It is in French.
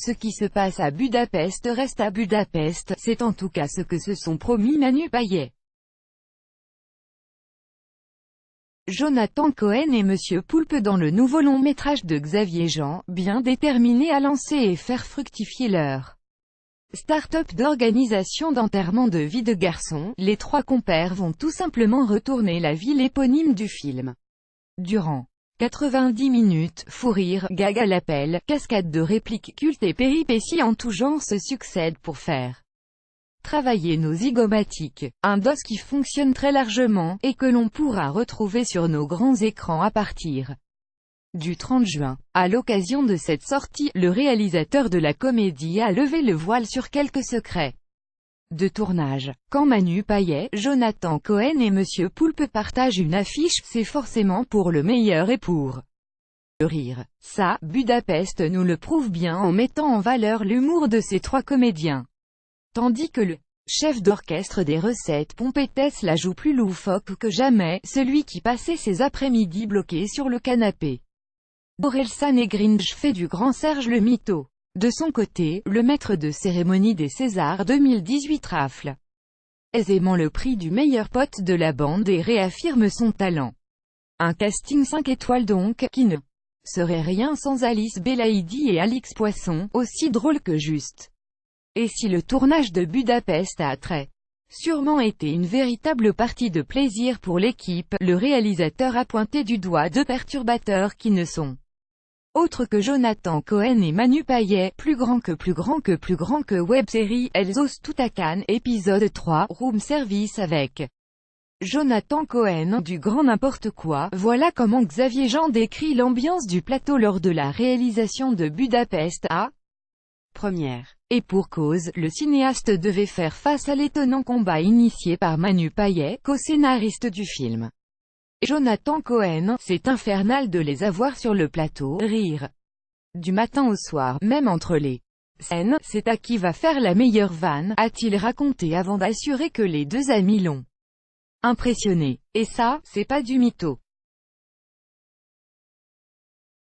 Ce qui se passe à Budapest reste à Budapest, c'est en tout cas ce que se sont promis Manu Payet, Jonathan Cohen et Monsieur Poulpe dans le nouveau long-métrage de Xavier Jean, bien déterminés à lancer et faire fructifier leur start-up d'organisation d'enterrement de vie de garçon. Les trois compères vont tout simplement retourner la ville éponyme du film. Durant 90 minutes, fou rire, gag à l'appel, cascade de répliques cultes et péripéties en tout genre se succèdent pour faire travailler nos zygomatiques, un dos qui fonctionne très largement, et que l'on pourra retrouver sur nos grands écrans à partir du 30 juin. À l'occasion de cette sortie, le réalisateur de la comédie a levé le voile sur quelques secrets de tournage. Quand Manu Payet, Jonathan Cohen et Monsieur Poulpe partagent une affiche, c'est forcément pour le meilleur et pour le rire. Ça, Budapest nous le prouve bien en mettant en valeur l'humour de ces trois comédiens. Tandis que le chef d'orchestre des recettes Pompettes la joue plus loufoque que jamais, celui qui passait ses après-midi bloqué sur le canapé. Orelsan et Grinch fait du grand Serge le mytho. De son côté, le maître de cérémonie des Césars 2018 rafle aisément le prix du meilleur pote de la bande et réaffirme son talent. Un casting 5 étoiles donc, qui ne serait rien sans Alice Belaïdi et Alix Poisson, aussi drôle que juste. Et si le tournage de Budapest a sûrement été une véritable partie de plaisir pour l'équipe, le réalisateur a pointé du doigt deux perturbateurs qui ne sont autres que Jonathan Cohen et Manu Payet, plus grand que web-série, Elles osent tout à Cannes, épisode 3, Room Service avec Jonathan Cohen, du grand n'importe quoi. Voilà comment Xavier Jean décrit l'ambiance du plateau lors de la réalisation de Budapest à première. Et pour cause, le cinéaste devait faire face à l'étonnant combat initié par Manu Payet, co-scénariste du film. Et Jonathan Cohen, c'est infernal de les avoir sur le plateau, rire. Du matin au soir, même entre les scènes, c'est à qui va faire la meilleure vanne, a-t-il raconté avant d'assurer que les deux amis l'ont impressionné. Et ça, c'est pas du mytho.